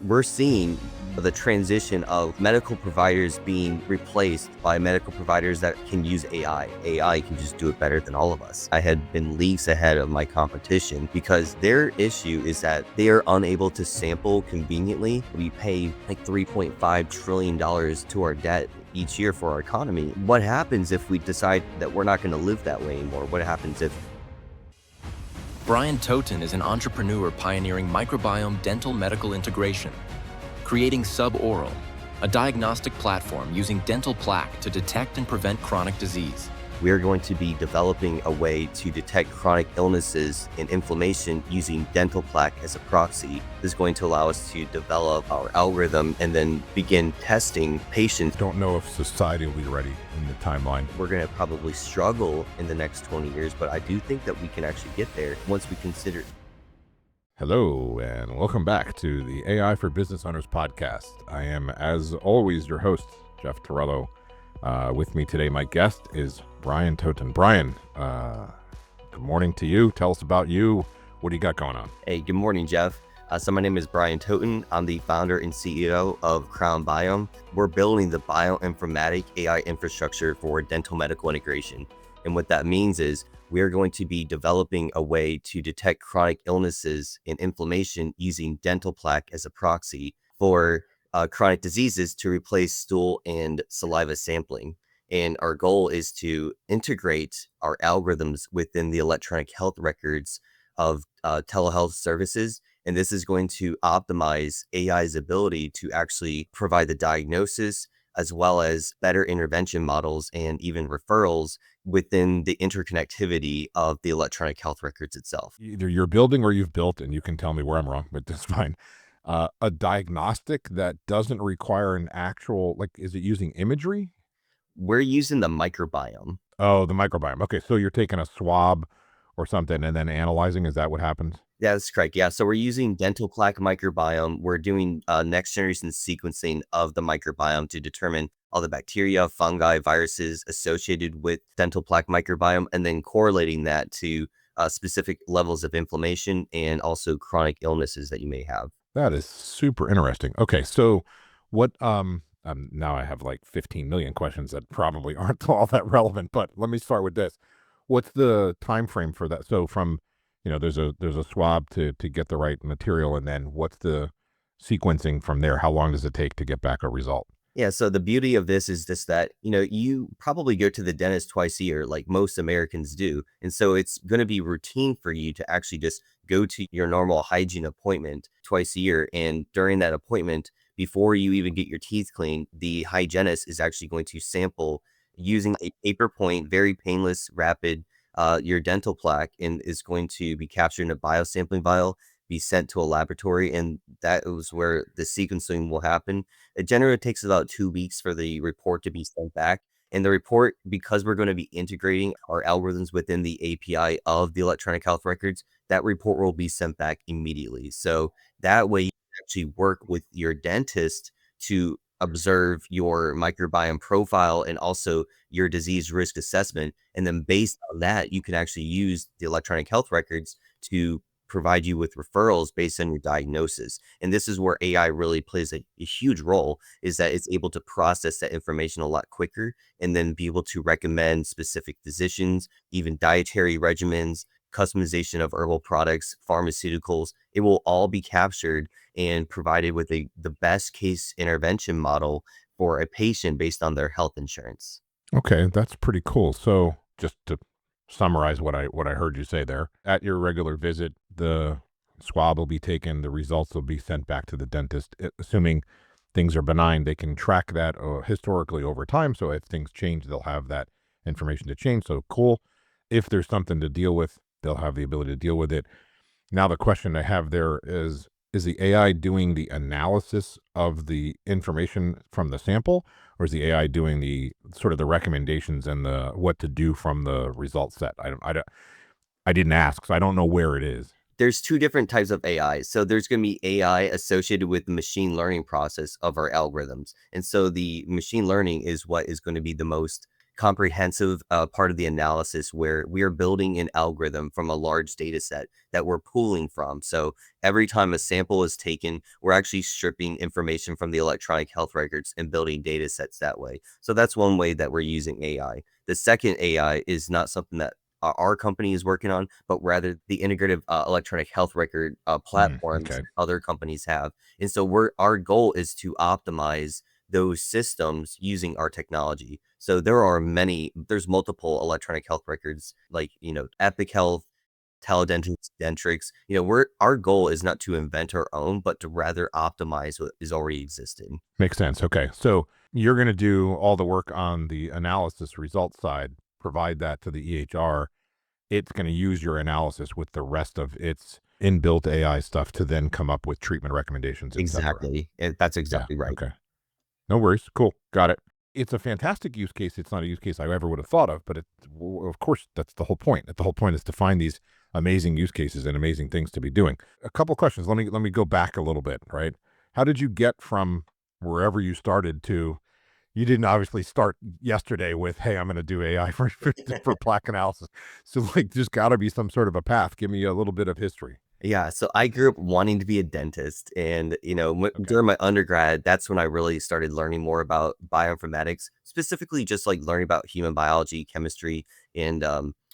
We're seeing the transition of medical providers being replaced by medical providers that can use AI. AI can just do it better than all of us. I had been leagues ahead of my competition because their issue is that they are unable to sample conveniently. We pay like $3.5 trillion to our debt each year for our economy. What happens if we decide that we're not going to live that way anymore? What happens if Bryan Toton is an entrepreneur pioneering microbiome dental medical integration, creating Suboral, a diagnostic platform using dental plaque to detect and prevent chronic disease. we're going to be developing a way to detect chronic illnesses and inflammation using dental plaque as a proxy. This is going to allow us to develop our algorithm and then begin testing patients. Don't know if society will be ready in the timeline. We're going to probably struggle in the next 20 years, but I do think that we can actually get there once we consider. Hello, and welcome back to the AI for Business Owners podcast. I am, as always, your host, Jeff Torello. With me today, my guest is Bryan Toton. Bryan, good morning to you. Tell us about you. What do you got going on? Hey, good morning, Jeff. So my name is Bryan Toton. I'm the founder and CEO of Crown Biome. We're building the bioinformatic AI infrastructure for dental medical integration. And what that means is we're going to be developing a way to detect chronic illnesses and inflammation using dental plaque as a proxy for chronic diseases to replace stool and saliva sampling. And our goal is to integrate our algorithms within the electronic health records of telehealth services. And this is going to optimize AI's ability to actually provide the diagnosis as well as better intervention models and even referrals within the interconnectivity of the electronic health records itself. Either you're building or you've built, and you can tell me where I'm wrong, but that's fine. A diagnostic that doesn't require an actual, is it using imagery? We're using the microbiome. Oh, the microbiome. Okay, so you're taking a swab or something and then analyzing. Is that what happens? Yeah, that's correct. Yeah, so we're using dental plaque microbiome. We're doing next generation sequencing of the microbiome to determine all the bacteria, fungi, viruses associated with dental plaque microbiome, and then correlating that to specific levels of inflammation and also chronic illnesses that you may have. That is super interesting. Okay, so what now I have like 15 million questions that probably aren't all that relevant, but let me start with this. What's the time frame for that? So from, there's a swab to get the right material, and then what's the sequencing from there? How long does it take to get back a result? Yeah, so the beauty of this is this that, you probably go to the dentist twice a year, like most Americans do. And so it's going to be routine for you to actually just go to your normal hygiene appointment twice a year. And during that appointment, before you even get your teeth cleaned, the hygienist is actually going to sample using a paper point, very painless, rapid, your dental plaque, and is going to be captured in a biosampling vial, be sent to a laboratory, and that is where the sequencing will happen. It generally takes about 2 weeks for the report to be sent back. And the report, because we're going to be integrating our algorithms within the API of the electronic health records, that report will be sent back immediately. So that way you can actually work with your dentist to observe your microbiome profile and also your disease risk assessment. And then based on that, you can actually use the electronic health records to provide you with referrals based on your diagnosis. And this is where AI really plays a huge role, is that it's able to process that information a lot quicker and then be able to recommend specific physicians, even dietary regimens, customization of herbal products, pharmaceuticals. It will all be captured and provided with the best case intervention model for a patient based on their health insurance. Okay, that's pretty cool. So just to summarize what I heard you say there, at your regular visit, the swab will be taken, the results will be sent back to the dentist. Assuming things are benign, they can track that historically over time. So if things change, they'll have that information to change. So cool. If there's something to deal with, they'll have the ability to deal with it. Now, the question I have there is the AI doing the analysis of the information from the sample, or is the AI doing the sort of the recommendations and the what to do from the result set? I didn't ask, so I don't know where it is. There's two different types of AI. So there's going to be AI associated with the machine learning process of our algorithms. And so the machine learning is what is going to be the most comprehensive part of the analysis where we are building an algorithm from a large data set that we're pooling from. So every time a sample is taken, we're actually stripping information from the electronic health records and building data sets that way. So that's one way that we're using AI. The second AI is not something that our company is working on, but rather the integrative electronic health record platforms Okay. other companies have. And so our goal is to optimize those systems using our technology. So there's multiple electronic health records like, Epic Health, Teledentix, Dentrix. Our goal is not to invent our own, but to rather optimize what is already existing. Makes sense. Okay. So you're going to do all the work on the analysis result side, provide that to the EHR. It's going to use your analysis with the rest of its inbuilt AI stuff to then come up with treatment recommendations, et cetera. Exactly. That's Yeah. exactly right. Okay. No worries. Cool. Got it. It's a fantastic use case. It's not a use case I ever would have thought of, but of course, that's the whole point. The whole point is to find these amazing use cases and amazing things to be doing. A couple questions. Let me go back a little bit, right? How did you get from wherever you started to, you didn't obviously start yesterday with, hey, I'm going to do AI for plaque analysis. So like, there's got to be some sort of a path. Give me a little bit of history. Yeah, so I grew up wanting to be a dentist, and Okay. during my undergrad, that's when I really started learning more about bioinformatics, specifically just like learning about human biology, chemistry, and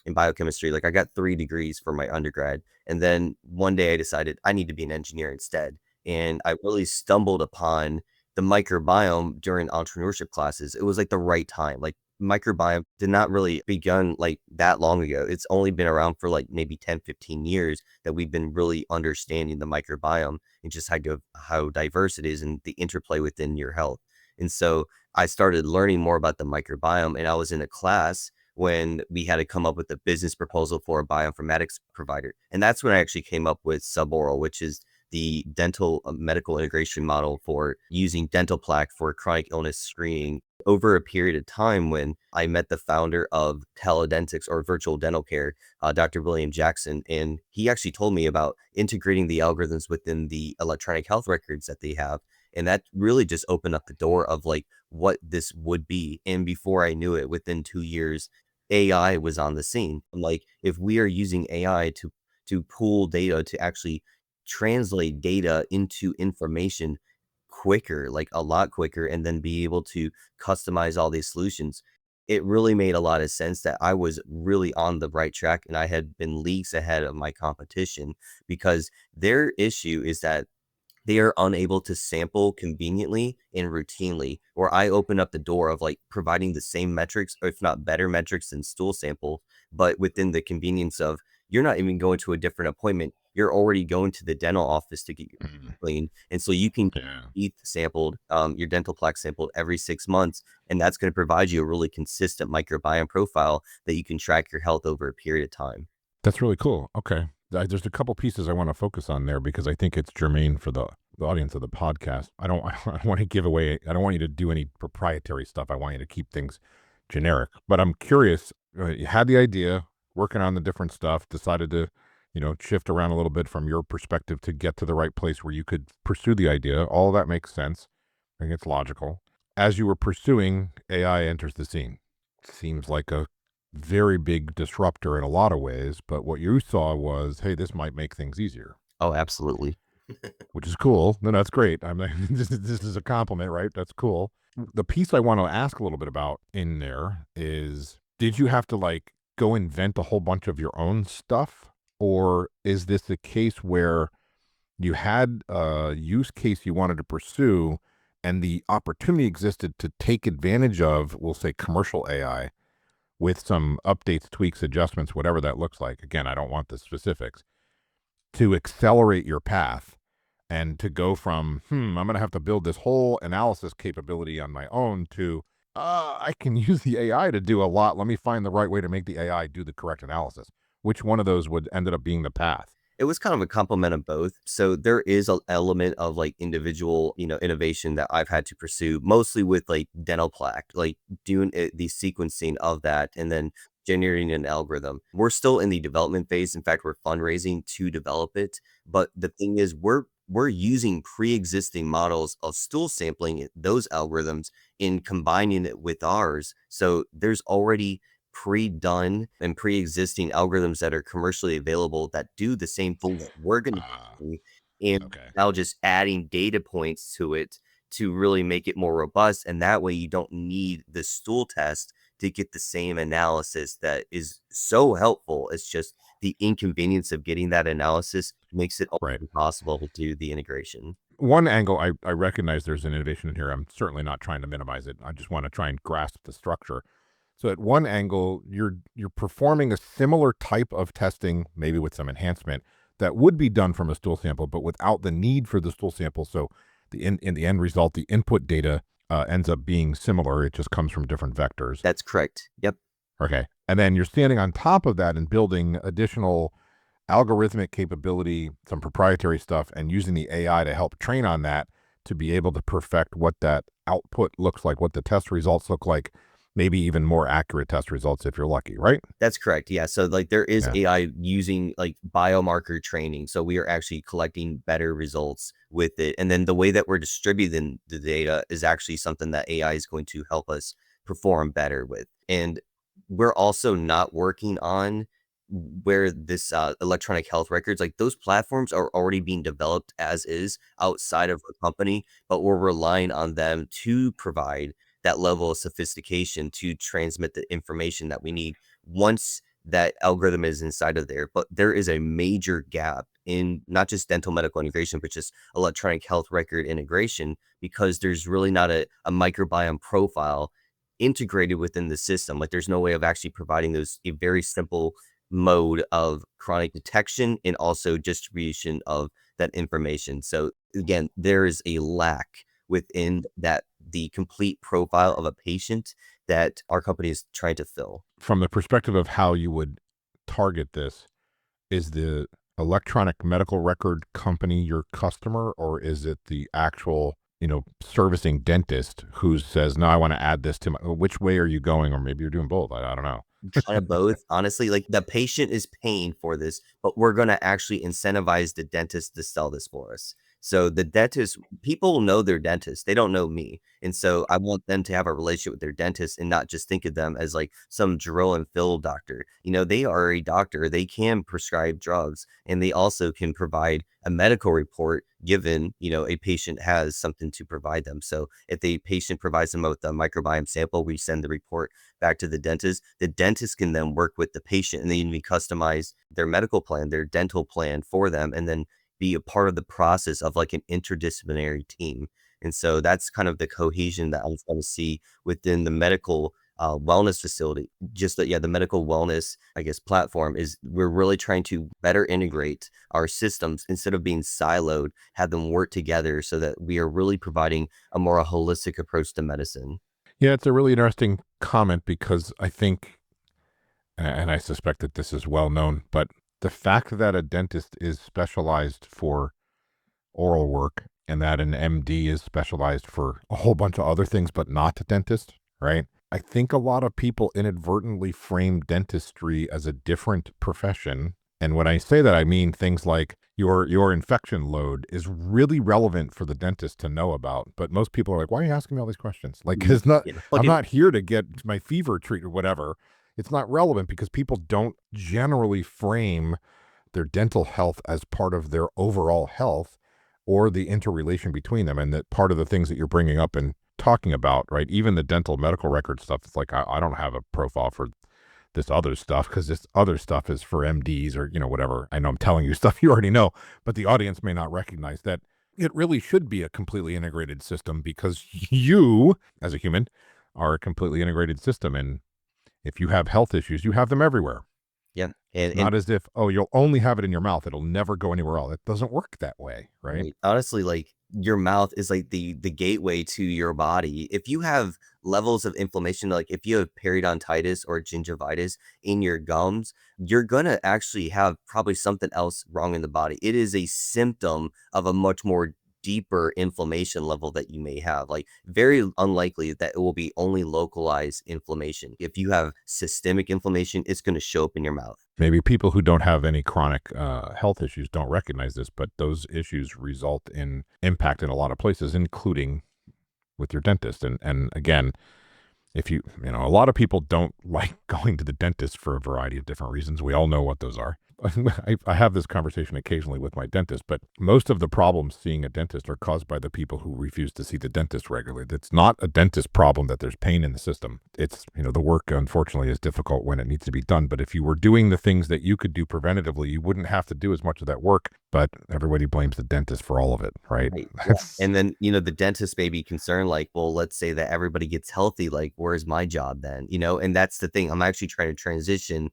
biochemistry. Like I got 3 degrees for my undergrad, and then one day I decided I need to be an engineer instead, and I really stumbled upon the microbiome during entrepreneurship classes. It was like the right time. Like microbiome did not really begun like that long ago. It's only been around for like maybe 10, 15 years that we've been really understanding the microbiome and just how diverse it is and the interplay within your health. And so I started learning more about the microbiome, and I was in a class when we had to come up with a business proposal for a bioinformatics provider. And that's when I actually came up with suboral, which is the dental medical integration model for using dental plaque for chronic illness screening over a period of time. When I met the founder of teledentics or virtual dental care, Dr. William Jackson, and he actually told me about integrating the algorithms within the electronic health records that they have. And that really just opened up the door of like what this would be. And before I knew it, within 2 years, AI was on the scene. I'm like, if we are using AI to pull data to actually translate data into information quicker, like a lot quicker, and then be able to customize all these solutions. It really made a lot of sense that I was really on the right track and I had been leagues ahead of my competition, because their issue is that they are unable to sample conveniently and routinely, where I open up the door of like providing the same metrics, or if not better metrics than stool sample, but within the convenience of you're not even going to a different appointment. You're already going to the dental office to get your teeth Mhm. cleaned. And so you can get Yeah. your teeth sampled, your dental plaque sampled every 6 months. And that's going to provide you a really consistent microbiome profile that you can track your health over a period of time. That's really cool. Okay. There's a couple pieces I want to focus on there because I think it's germane for the audience of the podcast. I don't want to give away, I don't want you to do any proprietary stuff. I want you to keep things generic. But I'm curious, you had the idea, working on the different stuff, decided to, shift around a little bit from your perspective to get to the right place where you could pursue the idea. All that makes sense. I think it's logical. As you were pursuing, AI enters the scene. Seems like a very big disruptor in a lot of ways, but what you saw was, hey, this might make things easier, Oh, absolutely. which is cool. No, that's great. I'm like, this is a compliment, right? That's cool. The piece I want to ask a little bit about in there is, did you have to like go invent a whole bunch of your own stuff? Or is this a case where you had a use case you wanted to pursue and the opportunity existed to take advantage of, we'll say, commercial AI with some updates, tweaks, adjustments, whatever that looks like. Again, I don't want the specifics, to accelerate your path and to go from, I'm going to have to build this whole analysis capability on my own to, I can use the AI to do a lot. Let me find the right way to make the AI do the correct analysis. Which one of those would ended up being the path? It was kind of a complement of both. So there is an element of like individual, innovation that I've had to pursue, mostly with like dental plaque, like doing the sequencing of that and then generating an algorithm. We're still in the development phase. In fact, we're fundraising to develop it. But the thing is, we're we're using pre-existing models of stool sampling, those algorithms, and combining it with ours. So there's already pre-done and pre-existing algorithms that are commercially available that do the same thing that we're going to Ah, do, and okay. now just adding data points to it to really make it more robust. And that way you don't need the stool test to get the same analysis that is so helpful. It's just the inconvenience of getting that analysis makes it almost Right. impossible to do the integration. One angle I recognize there's an innovation in here. I'm certainly not trying to minimize it. I just want to try and grasp the structure. So at one angle, you're performing a similar type of testing, maybe with some enhancement, that would be done from a stool sample, but without the need for the stool sample. So in the end result, the input data ends up being similar. It just comes from different vectors. That's correct. Yep. Okay. And then you're standing on top of that and building additional algorithmic capability, some proprietary stuff, and using the AI to help train on that to be able to perfect what that output looks like, what the test results look like, maybe even more accurate test results if you're lucky, right? That's correct. Yeah. So like there is Yeah. AI using like biomarker training. So we are actually collecting better results with it. And then the way that we're distributing the data is actually something that AI is going to help us perform better with. And we're also not working on where this electronic health records, like those platforms are already being developed as is outside of a company, but we're relying on them to provide that level of sophistication to transmit the information that we need once that algorithm is inside of there. But there is a major gap in not just dental medical integration, but just electronic health record integration, because there's really not a microbiome profile integrated within the system. Like there's no way of actually providing those a very simple mode of chronic detection and also distribution of that information. So again, there is a lack within that the complete profile of a patient that our company is trying to fill. From the perspective of how you would target this, is the electronic medical record company your customer, or is it the actual, servicing dentist who says, no, I want to add this to my, which way are you going? Or maybe you're doing both. I don't know. Kind of both, honestly. Like the patient is paying for this, but we're going to actually incentivize the dentist to sell this for us. So the dentist, people know their dentist, they don't know me. And so I want them to have a relationship with their dentist and not just think of them as like some drill and fill doctor. They are a doctor, they can prescribe drugs, and they also can provide a medical report given, a patient has something to provide them. So if the patient provides them with a microbiome sample, we send the report back to the dentist. The dentist can then work with the patient and they can customize their medical plan, their dental plan for them, and then be a part of the process of like an interdisciplinary team. And so that's kind of the cohesion that I'm trying to see within the medical wellness facility. Just that, yeah, the medical wellness, I guess, platform is we're really trying to better integrate our systems instead of being siloed, have them work together so that we are really providing a more holistic approach to medicine. Yeah, it's a really interesting comment because I think, and I suspect that this is well known, but the fact that a dentist is specialized for oral work and that an MD is specialized for a whole bunch of other things, but not a dentist, right? I think a lot of people inadvertently frame dentistry as a different profession. And when I say that, I mean things like your infection load is really relevant for the dentist to know about. But most people are like, why are you asking me all these questions? Like, Mhm. it's not, Yeah. I'm Look at not here to get my fever treated or whatever. It's not relevant because people don't generally frame their dental health as part of their overall health or the interrelation between them. And that part of the things that you're bringing up and talking about, right? Even the dental medical record stuff, it's like, I don't have a profile for this other stuff because this other stuff is for MDs or, whatever. I know I'm telling you stuff you already know, but the audience may not recognize that it really should be a completely integrated system because you, as a human, are a completely integrated system. And if you have health issues, you have them everywhere. yeah. It's And not as if, oh, you'll only have it in your mouth. It'll never go anywhere else. It doesn't work that way, right? right. Honestly, like your mouth is like the gateway to your body. If you have levels of inflammation, like if you have periodontitis or gingivitis in your gums, you're gonna actually have probably something else wrong in the body. It is a symptom of a much more deeper inflammation level that you may have. Like very unlikely that it will be only localized inflammation. If you have systemic inflammation, it's going to show up in your mouth. Maybe people who don't have any chronic health issues don't recognize this, but those issues result in impact in a lot of places, including with your dentist. And again, if a lot of people don't like going to the dentist for a variety of different reasons. We all know what those are. I have this conversation occasionally with my dentist, but most of the problems seeing a dentist are caused by the people who refuse to see the dentist regularly. It's not a dentist problem that there's pain in the system. It's, the work unfortunately is difficult when it needs to be done. But if you were doing the things that you could do preventatively, you wouldn't have to do as much of that work. But everybody blames the dentist for all of it, right? Right, yeah, and then, the dentist may be concerned, like, "Well, let's say that everybody gets healthy, like, where's my job then?" And that's the thing, I'm actually trying to transition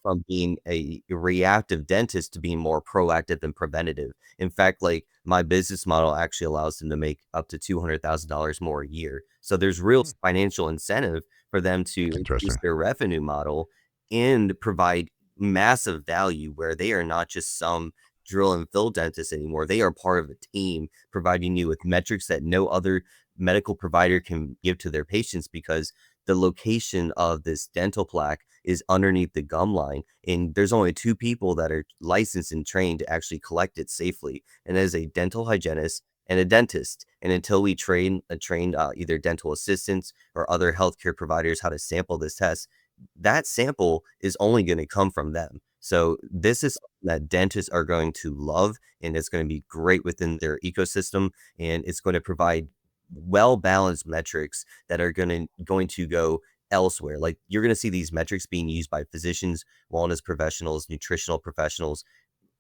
from being a reactive dentist to being more proactive and preventative. In fact, like, my business model actually allows them to make up to $200,000 more a year. So there's real financial incentive for them to increase Interesting. their revenue model and provide massive value where they are not just some drill and fill dentist anymore. They are part of a team providing you with metrics that no other medical provider can give to their patients because the location of this dental plaque is underneath the gum line. And there's only two people that are licensed and trained to actually collect it safely. And that is a dental hygienist and a dentist. And until we train either dental assistants or other healthcare providers how to sample this test, that sample is only going to come from them. So this is something that dentists are going to love, and it's going to be great within their ecosystem, and it's going to provide well-balanced metrics that are going to go elsewhere. Like you're going to see these metrics being used by physicians, wellness professionals, nutritional professionals,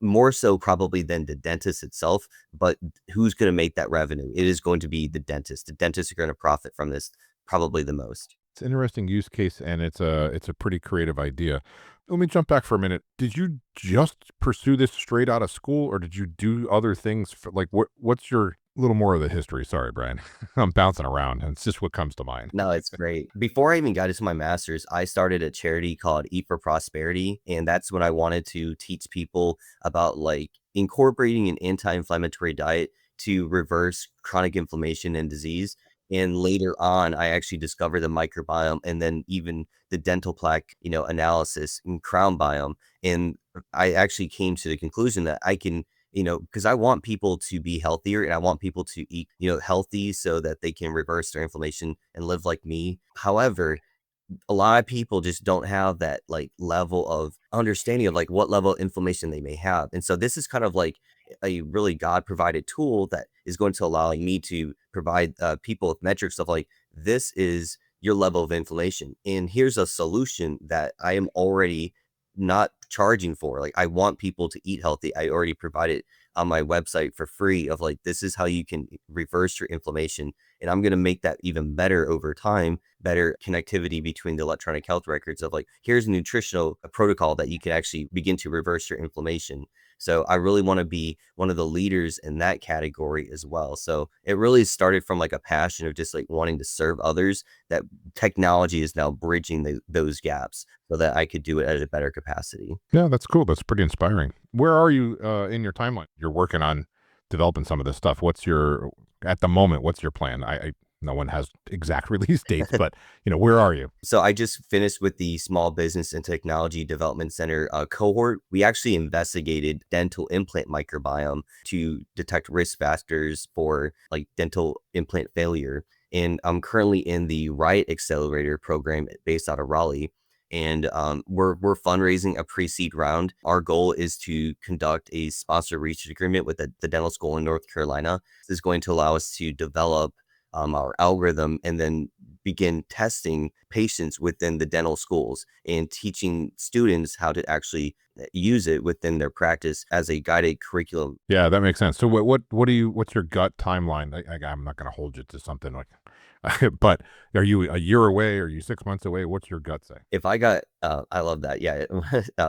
more so probably than the dentist itself. But who's going to make that revenue? It is going to be the dentist. The dentists are going to profit from this probably the most. It's an interesting use case, and it's a pretty creative idea. Let me jump back for a minute. Did you just pursue this straight out of school, or did you do other things? Like, what's your little more of the history? Sorry, Brian, I'm bouncing around, and it's just what comes to mind. No, it's great. Before I even got into my master's, I started a charity called Eat for Prosperity, and that's when I wanted to teach people about like incorporating an anti-inflammatory diet to reverse chronic inflammation and disease. And later on, I actually discovered the microbiome and then even the dental plaque, analysis and crown biome. And I actually came to the conclusion that I can because I want people to be healthier and I want people to eat, healthy so that they can reverse their inflammation and live like me. However, a lot of people just don't have that like level of understanding of like what level of inflammation they may have. And so this is kind of like a really God provided tool that is going to allow me to provide people with metrics of like, this is your level of inflammation. And here's a solution that I am already not charging for. Like, I want people to eat healthy. I already provide it on my website for free of like, this is how you can reverse your inflammation. And I'm going to make that even better over time, better connectivity between the electronic health records of like, here's a nutritional protocol that you can actually begin to reverse your inflammation. So I really want to be one of the leaders in that category as well. So it really started from like a passion of just like wanting to serve others, that technology is now bridging those gaps so that I could do it at a better capacity. Yeah, that's cool. That's pretty inspiring. Where are you in your timeline? You're working on developing some of this stuff. What's your at the moment? What's your plan? I no one has exact release dates, but where are you? So I just finished with the Small Business and Technology Development Center cohort. We actually investigated dental implant microbiome to detect risk factors for like dental implant failure. And I'm currently in the Riot Accelerator program based out of Raleigh. And we're fundraising a pre-seed round. Our goal is to conduct a sponsor research agreement with the dental school in North Carolina. This is going to allow us to develop our algorithm and then begin testing patients within the dental schools and teaching students how to actually use it within their practice as a guided curriculum. Yeah, that makes sense. So what's your gut timeline? I'm not going to hold you to something like, but are you a year away? Are you 6 months away? What's your gut say? If I got, I love that. Yeah.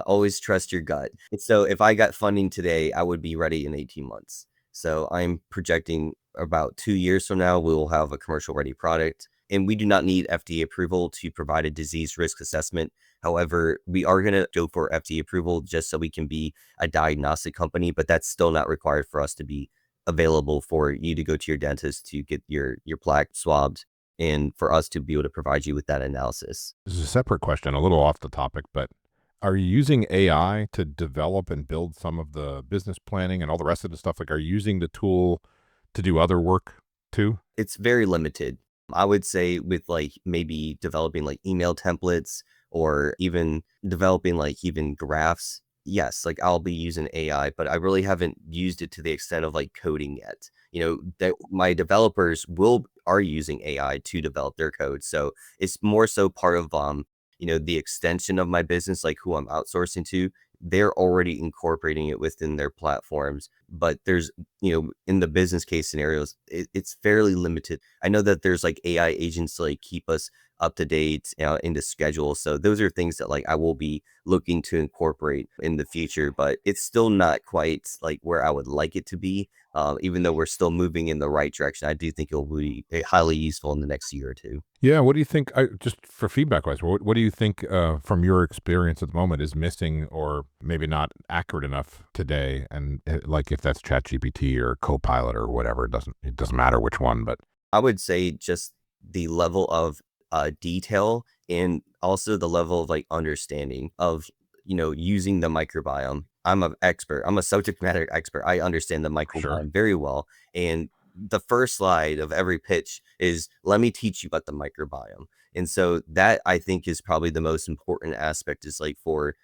Always trust your gut. And so if I got funding today, I would be ready in 18 months. So I'm projecting about 2 years from now, we will have a commercial ready product. And we do not need FDA approval to provide a disease risk assessment. However, we are going to go for FDA approval just so we can be a diagnostic company, but that's still not required for us to be available for you to go to your dentist to get your plaque swabbed and for us to be able to provide you with that analysis. This is a separate question, a little off the topic, but Are you using AI to develop and build some of the business planning and all the rest of the stuff? Like, are you using the tool to do other work too? It's very limited. I would say with like maybe developing like email templates or even developing like even graphs. Yes, like I'll be using AI, but I really haven't used it to the extent of like coding yet. That my developers will are using AI to develop their code. So it's more so part of the extension of my business, like who I'm outsourcing to. They're already incorporating it within their platforms. But there's in the business case scenarios, it's fairly limited. I know that there's like AI agents to like keep us up to date, into schedule. So those are things that like I will be looking to incorporate in the future, but it's still not quite like where I would like it to be. Even though we're still moving in the right direction, I do think it'll be highly useful in the next year or two. Yeah. What do you think? Just for feedback wise, what do you think from your experience at the moment is missing or maybe not accurate enough today? And like if that's ChatGPT or Copilot or whatever, it doesn't matter which one, but I would say just the level of detail and also the level of like understanding of using the microbiome. I'm an expert. I'm a subject matter expert. I understand the sure. microbiome very well. And the first slide of every pitch is, let me teach you about the microbiome. And so that I think is probably the most important aspect, is like for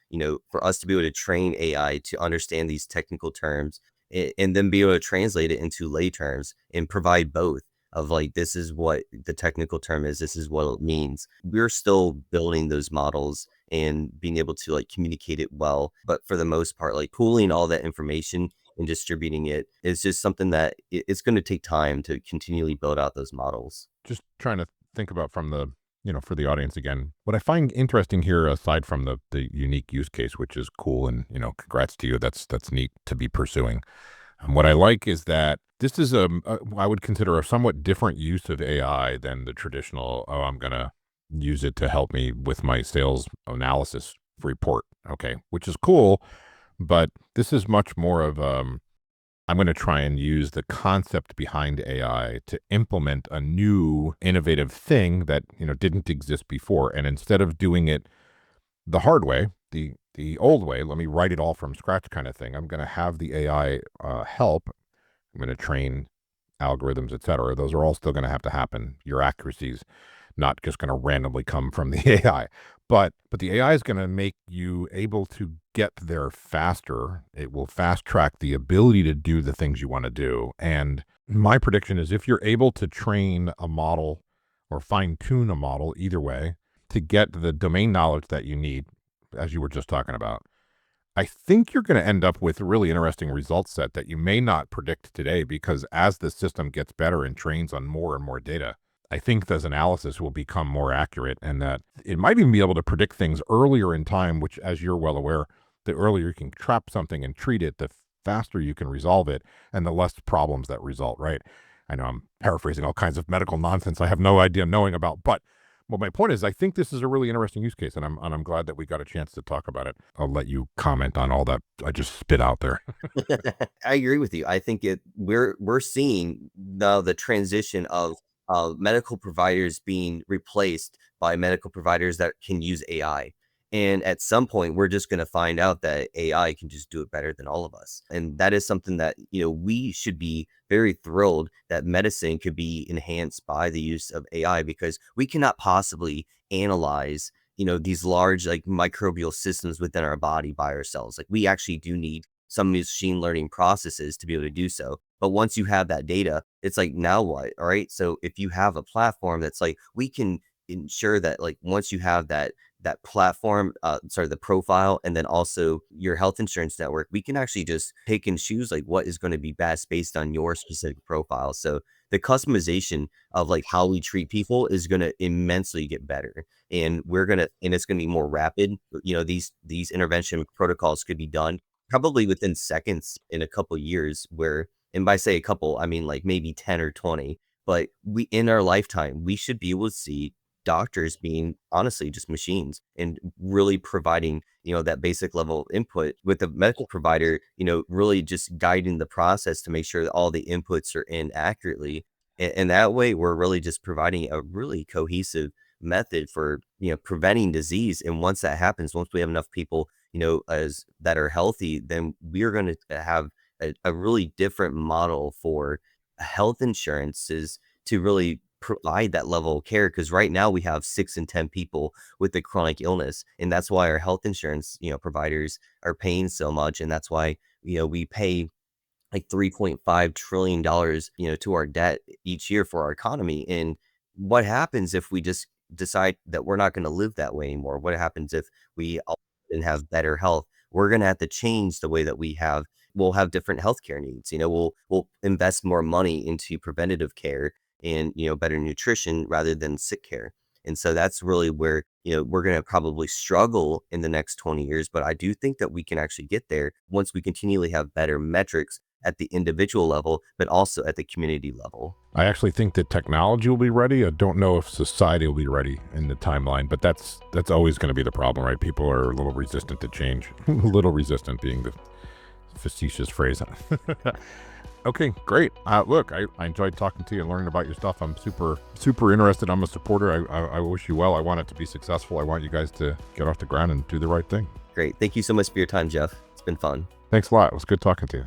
us to be able to train AI to understand these technical terms, and then be able to translate it into lay terms and provide both of like, this is what the technical term is, this is what it means. We're still building those models and being able to like communicate it well. But for the most part, like pooling all that information and distributing it is just something that it's going to take time to continually build out those models. Just trying to think about from the, for the audience again, what I find interesting here, aside from the unique use case, which is cool, and congrats to you, that's neat to be pursuing. What I like is that this is I would consider a somewhat different use of AI than the traditional, oh, I'm going to use it to help me with my sales analysis report. Okay. Which is cool. But this is much more of, I'm going to try and use the concept behind AI to implement a new innovative thing that, didn't exist before. And instead of doing it the hard way, the old way, let me write it all from scratch kind of thing. I'm going to have the AI help. I'm going to train algorithms, et cetera. Those are all still going to have to happen. Your accuracy's not just going to randomly come from the AI, but the AI is going to make you able to get there faster. It will fast track the ability to do the things you want to do. And my prediction is if you're able to train a model or fine tune a model, either way, to get the domain knowledge that you need, as you were just talking about, I think you're going to end up with a really interesting result set that you may not predict today, because as the system gets better and trains on more and more data, I think those analysis will become more accurate, and that it might even be able to predict things earlier in time, which, as you're well aware, the earlier you can trap something and treat it, the faster you can resolve it and the less problems that result, right? I know I'm paraphrasing all kinds of medical nonsense I have no idea knowing about, but well, my point is, I think this is a really interesting use case, and I'm glad that we got a chance to talk about it. I'll let you comment on all that I just spit out there. I agree with you. I think we're seeing the transition of medical providers being replaced by medical providers that can use AI. And at some point, we're just going to find out that AI can just do it better than all of us. And that is something that, we should be very thrilled that medicine could be enhanced by the use of AI, because we cannot possibly analyze, these large like microbial systems within our body by ourselves. Like, we actually do need some machine learning processes to be able to do so. But once you have that data, it's like, now what? All right. So if you have a platform that's like, we can ensure that like once you have that platform, the profile, and then also your health insurance network, we can actually just pick and choose like what is going to be best based on your specific profile. So the customization of like how we treat people is going to immensely get better, and it's going to be more rapid. These intervention protocols could be done probably within seconds in a couple years, and by say a couple, I mean like maybe 10 or 20. But we in our lifetime, we should be able to see doctors being honestly just machines and really providing, that basic level of input, with the medical provider, really just guiding the process to make sure that all the inputs are in accurately. And that way we're really just providing a really cohesive method for, preventing disease. And once that happens, once we have enough people, as that are healthy, then we're going to have a really different model for health insurances to really provide that level of care. Because right now we have 6 in 10 people with a chronic illness, and that's why our health insurance, providers are paying so much, and that's why we pay like $3.5 trillion, to our debt each year for our economy. And what happens if we just decide that we're not going to live that way anymore? What happens if we all and have better health? We're going to have to change the way that we'll have different healthcare needs. We'll invest more money into preventative care and, better nutrition rather than sick care. And so that's really where, we're going to probably struggle in the next 20 years. But I do think that we can actually get there once we continually have better metrics at the individual level, but also at the community level. I actually think that technology will be ready. I don't know if society will be ready in the timeline, but that's always going to be the problem, right? People are a little resistant to change. A little resistant being the facetious phrase. Okay, great. Look, I enjoyed talking to you and learning about your stuff. I'm super interested. I'm a supporter. I wish you well. I want it to be successful. I want you guys to get off the ground and do the right thing. Great. Thank you so much for your time, Jeff. It's been fun. Thanks a lot. It was good talking to you.